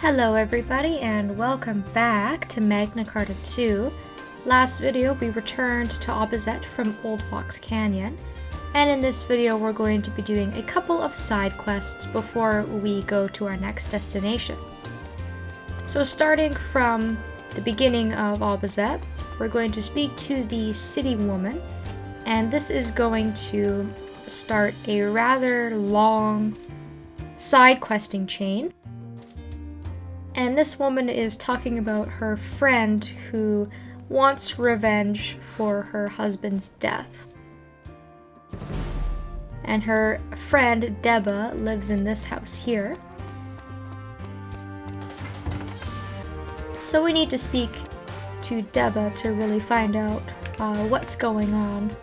Hello everybody and welcome back to Magna Carta 2. Last video we returned to Abazet from Old Fox Canyon, and in this video we're going to be doing a couple of side quests before we go to our next destination. So starting from the beginning of Abazet, we're going to speak to the city woman, and this is going to start a rather long side questing chain. And this woman is talking about her friend who wants revenge for her husband's death. And her friend Deba lives in this house here. So we need to speak to Deba to really find out what's going on.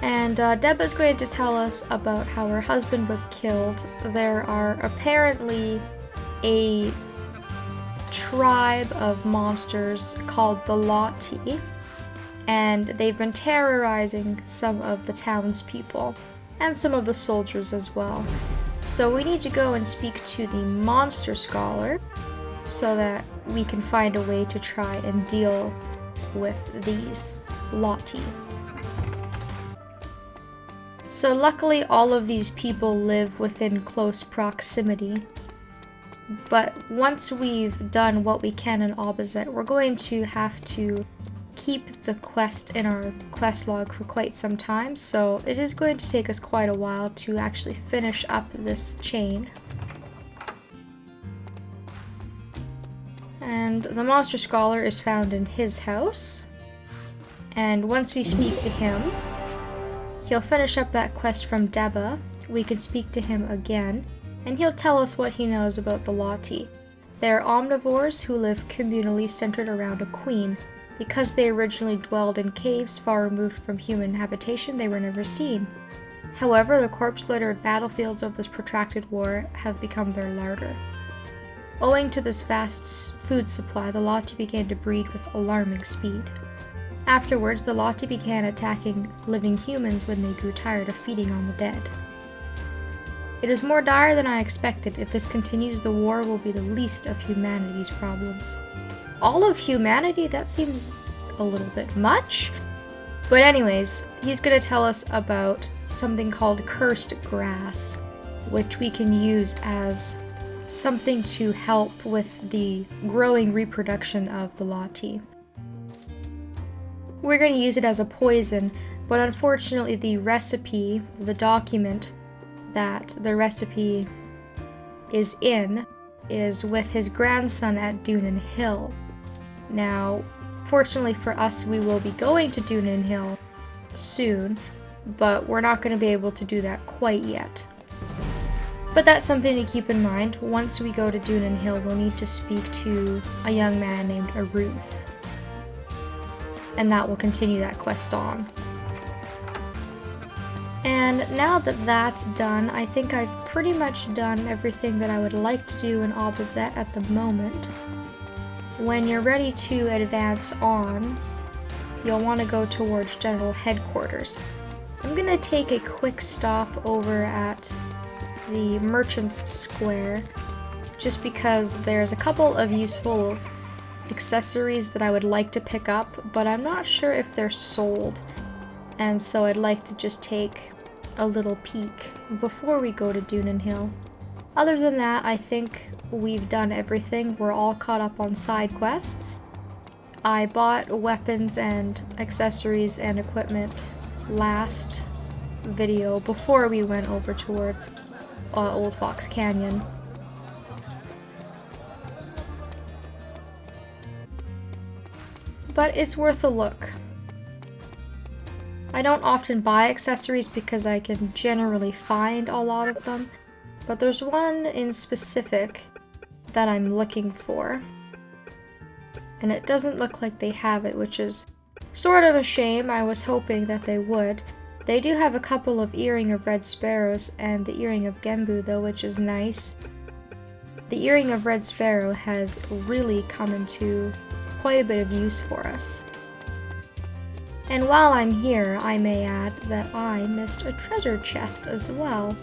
And Deba's going to tell us about how her husband was killed. There are apparently a tribe of monsters called the Lati, and they've been terrorizing some of the townspeople and some of the soldiers as well. So we need to go and speak to the monster scholar so that we can find a way to try and deal with these Lati. So luckily all of these people live within close proximity, but once we've done what we can in Abazet, we're going to have to keep the quest in our quest log for quite some time, so it is going to take us quite a while to actually finish up this chain. And the monster scholar is found in his house, and once we speak to him, he'll finish up that quest from Deba. We can speak to him again, and he'll tell us what he knows about the Lati. They're omnivores who live communally centered around a queen. Because they originally dwelled in caves far removed from human habitation, they were never seen. However, the corpse-littered battlefields of this protracted war have become their larder. Owing to this vast food supply, the Lati began to breed with alarming speed. Afterwards, the Lati began attacking living humans when they grew tired of feeding on the dead. It is more dire than I expected. If this continues, the war will be the least of humanity's problems. All of humanity? That seems a little bit much. But anyways, he's going to tell us about something called cursed grass, which we can use as something to help with the growing reproduction of the Lati. We're going to use it as a poison, but unfortunately the recipe, the document that the recipe is in, is with his grandson at Dunan Hill. Now, fortunately for us, we will be going to Dunan Hill soon, but we're not going to be able to do that quite yet. But that's something to keep in mind. Once we go to Dunan Hill, we'll need to speak to a young man named Ruth, and that will continue that quest on. And now that that's done, I think I've pretty much done everything that I would like to do in Abazet at the moment. When you're ready to advance on, you'll want to go towards General Headquarters. I'm going to take a quick stop over at the Merchant's Square, just because there's a couple of useful accessories that I would like to pick up, but I'm not sure if they're sold, and so I'd like to just take a little peek before we go to Dunan Hill. Other than that, I think we've done everything. We're all caught up on side quests. I bought weapons and accessories and equipment last video before we went over towards Old Fox Canyon. But it's worth a look. I don't often buy accessories because I can generally find a lot of them, but there's one in specific that I'm looking for, and it doesn't look like they have it, which is sort of a shame. I was hoping that they would. They do have a couple of earring of red sparrows and the earring of Gembu though, which is nice. The earring of red sparrow has really come into quite a bit of use for us. And while I'm here, I may add that I missed a treasure chest as well.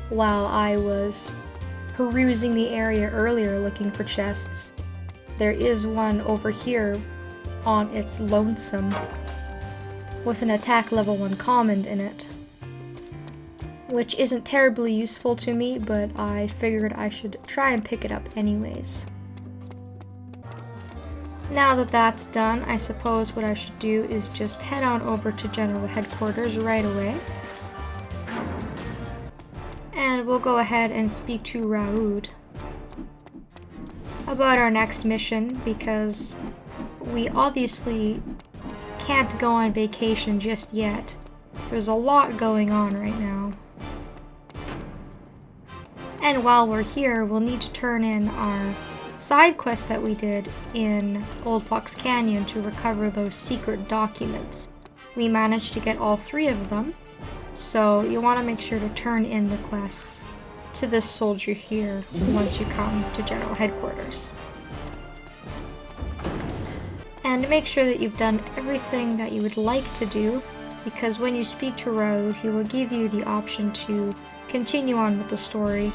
while I was perusing the area earlier looking for chests. There is one over here on its lonesome with an attack level 1 common in it, which isn't terribly useful to me, but I figured I should try and pick it up anyways. Now that that's done, I suppose what I should do is just head on over to General Headquarters right away. And we'll go ahead and speak to Raoud about our next mission, because we obviously can't go on vacation just yet. There's a lot going on right now. And while we're here, we'll need to turn in our side quest that we did in Old Fox Canyon to recover those secret documents. We managed to get all 3 of them, so you want to make sure to turn in the quests to this soldier here once you come to General Headquarters. And make sure that you've done everything that you would like to do, because when you speak to Raoud, he will give you the option to continue on with the story.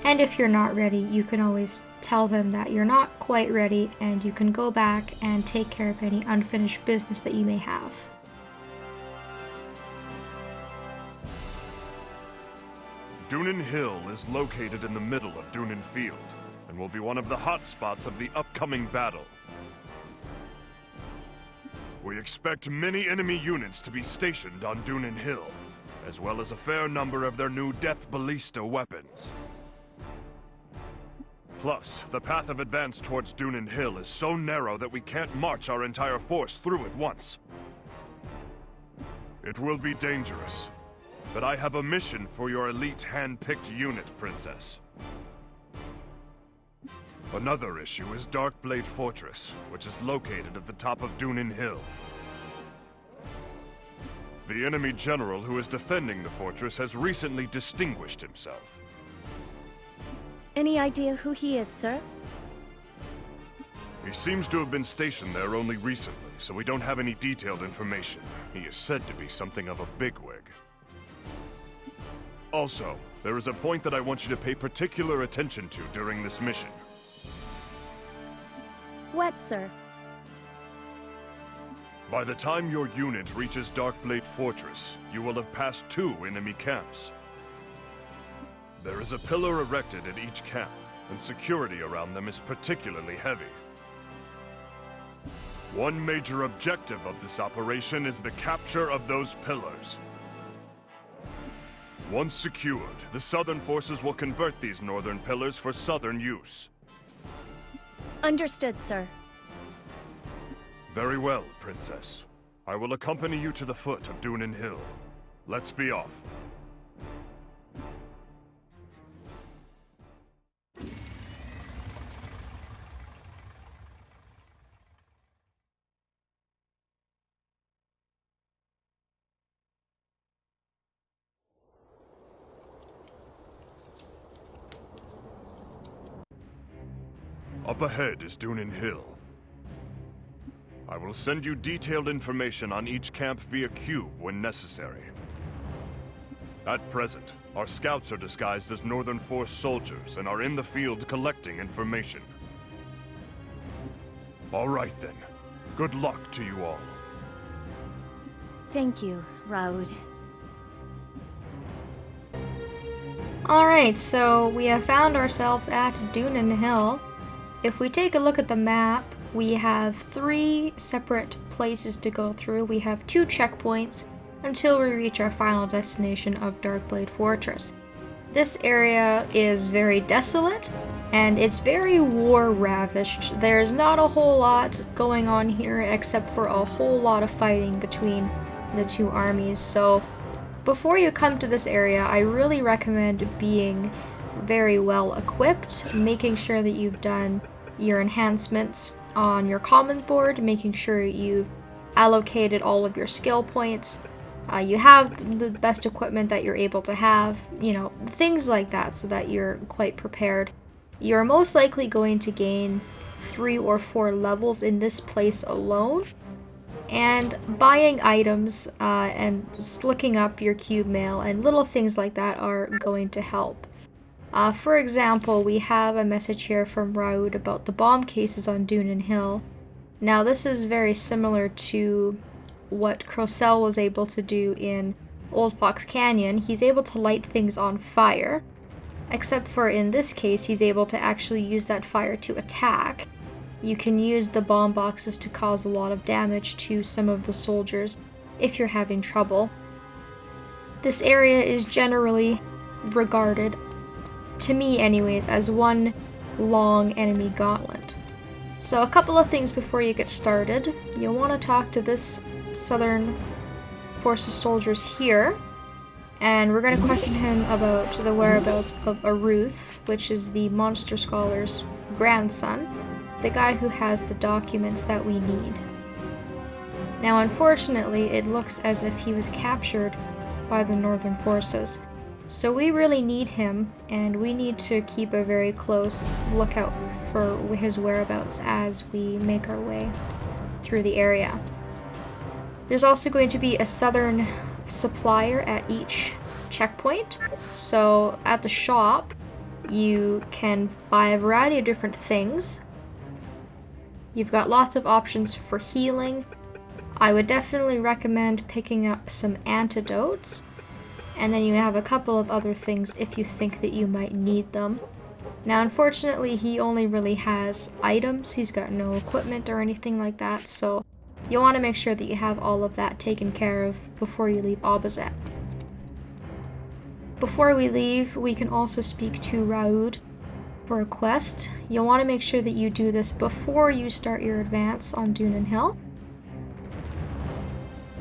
And if you're not ready, you can always tell them that you're not quite ready, and you can go back and take care of any unfinished business that you may have. Dunin Hill is located in the middle of Dunin Field, and will be one of the hotspots of the upcoming battle. We expect many enemy units to be stationed on Dunin Hill, as well as a fair number of their new Death Ballista weapons. Plus, the path of advance towards Dunin Hill is so narrow that we can't march our entire force through at once. It will be dangerous, but I have a mission for your elite hand-picked unit, Princess. Another issue is Darkblade Fortress, which is located at the top of Dunin Hill. The enemy general who is defending the fortress has recently distinguished himself. Any idea who he is, sir? He seems to have been stationed there only recently, so we don't have any detailed information. He is said to be something of a bigwig. Also, there is a point that I want you to pay particular attention to during this mission. What, sir? By the time your unit reaches Darkblade Fortress, you will have passed 2 enemy camps. There is a pillar erected at each camp, and security around them is particularly heavy. One major objective of this operation is the capture of those pillars. Once secured, the southern forces will convert these northern pillars for southern use. Understood, sir. Very well, Princess. I will accompany you to the foot of Dunin Hill. Let's be off. Up ahead is Dunin Hill. I will send you detailed information on each camp via cube when necessary. At present, our scouts are disguised as Northern Force soldiers and are in the field collecting information. All right then. Good luck to you all. Thank you, Raoud. Alright, so we have found ourselves at Dunin Hill. If we take a look at the map, we have 3 separate places to go through. We have 2 checkpoints until we reach our final destination of Darkblade Fortress. This area is very desolate, and it's very war-ravished. There's not a whole lot going on here except for a whole lot of fighting between the 2 armies. So before you come to this area, I really recommend being very well equipped, making sure that you've done your enhancements on your commons board, making sure you've allocated all of your skill points, you have the best equipment that you're able to have, you know, things like that, so that you're quite prepared. You're most likely going to gain 3 or 4 levels in this place alone, and buying items and just looking up your cube mail and little things like that are going to help. For example, we have a message here from Raoud about the bomb cases on Dunan Hill. Now this is very similar to what Crocell was able to do in Old Fox Canyon. He's able to light things on fire, except for in this case he's able to actually use that fire to attack. You can use the bomb boxes to cause a lot of damage to some of the soldiers if you're having trouble. This area is generally regarded, to me anyways, as one long enemy gauntlet. So a couple of things before you get started. You'll want to talk to this Southern Forces soldiers here, and we're going to question him about the whereabouts of Aruth, which is the monster scholar's grandson, the guy who has the documents that we need. Now unfortunately it looks as if he was captured by the Northern forces. So we really need him, and we need to keep a very close lookout for his whereabouts as we make our way through the area. There's also going to be a southern supplier at each checkpoint. So at the shop, you can buy a variety of different things. You've got lots of options for healing. I would definitely recommend picking up some antidotes. And then you have a couple of other things if you think that you might need them. Now unfortunately he only really has items, he's got no equipment or anything like that, so you'll want to make sure that you have all of that taken care of before you leave Abazet. Before we leave, we can also speak to Raoud for a quest. You'll want to make sure that you do this before you start your advance on Dunan Hill.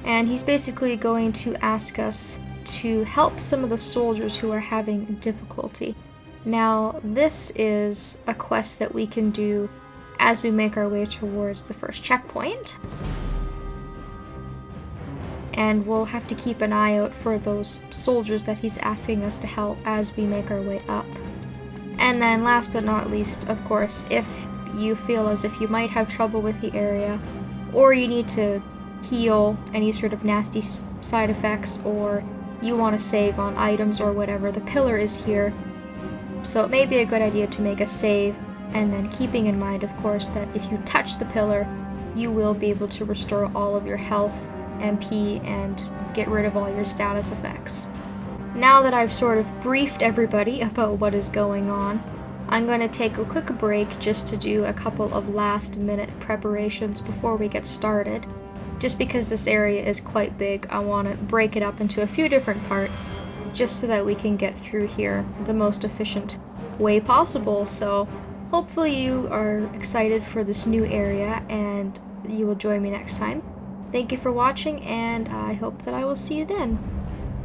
And he's basically going to ask us to help some of the soldiers who are having difficulty. Now, this is a quest that we can do as we make our way towards the first checkpoint. And we'll have to keep an eye out for those soldiers that he's asking us to help as we make our way up. And then last but not least, of course, if you feel as if you might have trouble with the area, or you need to heal any sort of nasty side effects, or you want to save on items or whatever, the pillar is here. So it may be a good idea to make a save, and then keeping in mind, of course, that if you touch the pillar, you will be able to restore all of your health, MP, and get rid of all your status effects. Now that I've sort of briefed everybody about what is going on, I'm going to take a quick break just to do a couple of last-minute preparations before we get started. Just because this area is quite big, I want to break it up into a few different parts, just so that we can get through here the most efficient way possible. So hopefully you are excited for this new area, and you will join me next time. Thank you for watching, and I hope that I will see you then.